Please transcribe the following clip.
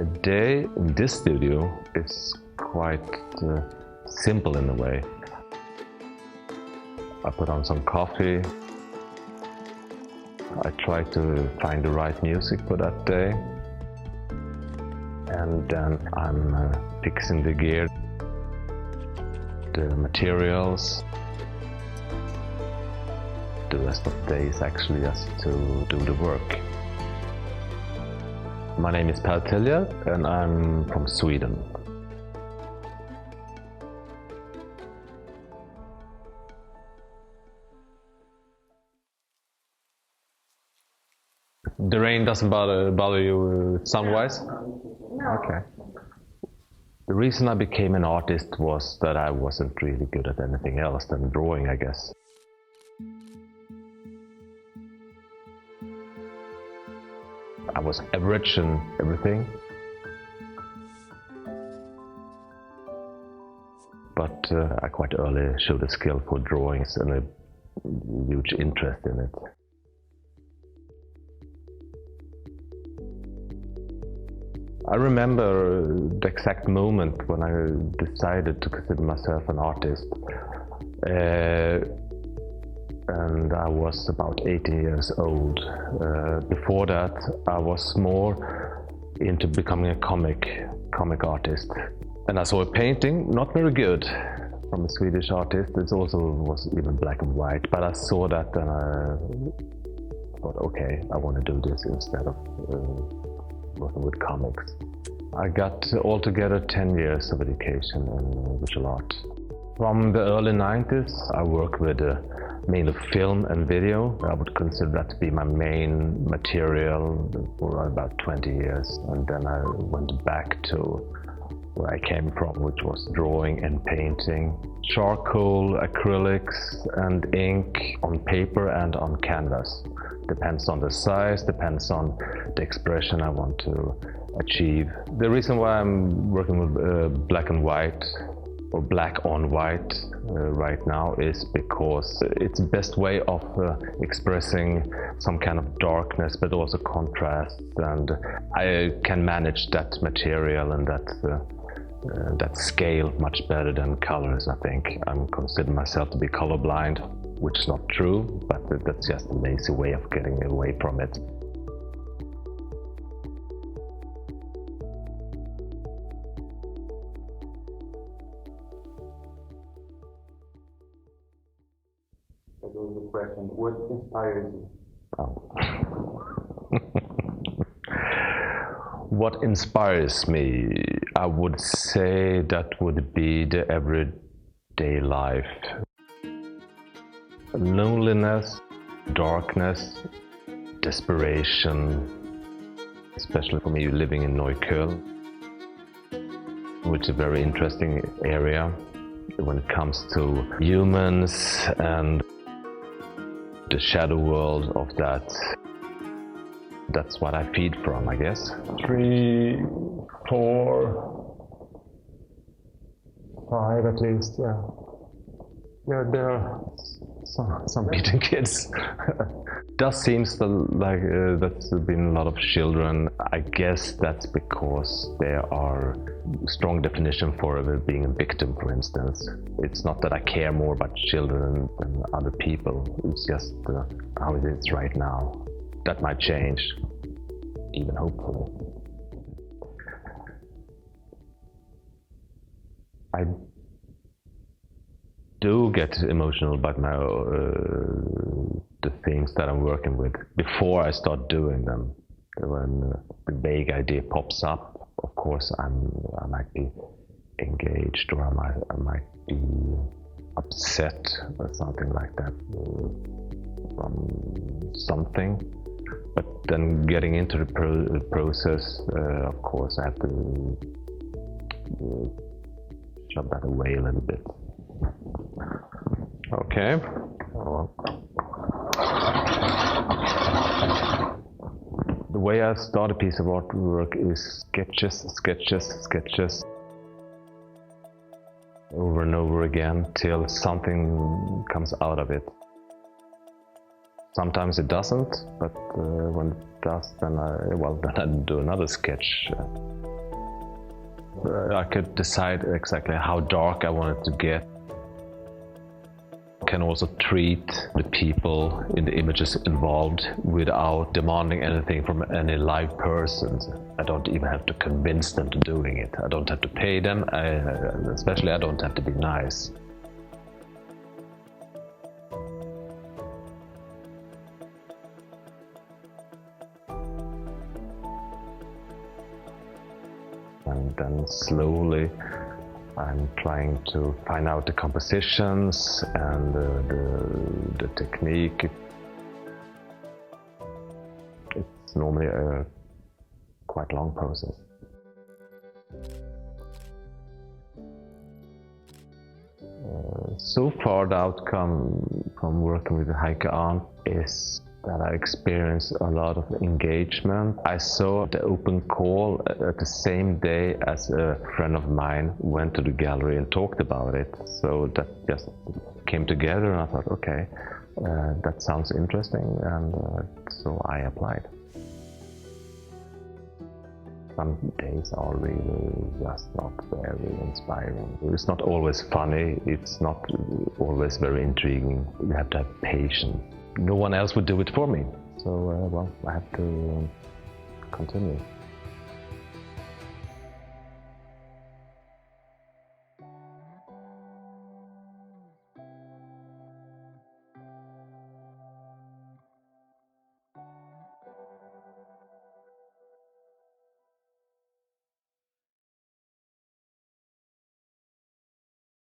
day in this studio is quite simple in a way. I put on some coffee. I try to find the right music for that day. And then I'm fixing the gear, the materials. The rest of the day is actually just to do the work. My name is Teljer and I'm from Sweden. The rain doesn't bother you sound-wise? No. Okay. The reason I became an artist was that I wasn't really good at anything else than drawing, I guess. I was average in everything. But I quite early showed a skill for drawings and a huge interest in it. I remember the exact moment when I decided to consider myself an artist. And I was about 18 years old. Before that, I was more into becoming a comic artist. And I saw a painting, not very good, from a Swedish artist. It also was even black and white, but I saw that and I thought, okay, I want to do this instead of working with comics. I got altogether 10 years of education in visual art. From the early 90s, I worked with mainly film and video. I would consider that to be my main material for about 20 years. And then I went back to where I came from, which was drawing and painting. Charcoal, acrylics and ink on paper and on canvas. Depends on the size, depends on the expression I want to achieve. The reason why I'm working with black and white or black on white right now is because it's the best way of expressing some kind of darkness but also contrast, and I can manage that material and that scale much better than colors. I think I'm considering myself to be colorblind, which is not true, but that's just a lazy way of getting away from it. That was the question. What inspires you? Oh. What inspires me? I would say that would be the everyday life. Loneliness, darkness, desperation, especially for me living in Neukölln, which is a very interesting area when it comes to humans and the shadow world of that. That's what I feed from, I guess. 3, 4, 5 at least, yeah. Yeah, there are some beaten kids. Does seems like there's been a lot of children. I guess that's because there are strong definition for being a victim, for instance. It's not that I care more about children than other people. It's just how it is right now. That might change, even hopefully. I do get emotional about the things that I'm working with before I start doing them. When the vague idea pops up, of course I might be engaged, or I might be upset or something like that from something. But then getting into the process, of course I have to shove that away a little bit. Okay. The way I start a piece of artwork is sketches, over and over again till something comes out of it. Sometimes it doesn't, but when it does, then I do another sketch. I could decide exactly how dark I want it to get. I can also treat the people in the images involved without demanding anything from any live persons. I don't even have to convince them to doing it. I don't have to pay them, especially I don't have to be nice. And then slowly I'm trying to find out the compositions and the technique. It's normally a quite long process. So far the outcome from working with Heike Arndt is that I experienced a lot of engagement. I saw the open call at the same day as a friend of mine went to the gallery and talked about it. So that just came together and I thought, okay, that sounds interesting, and so I applied. Some days are really just not very inspiring. It's not always funny, it's not always very intriguing. You have to have patience. No one else would do it for me, so well, I have to continue.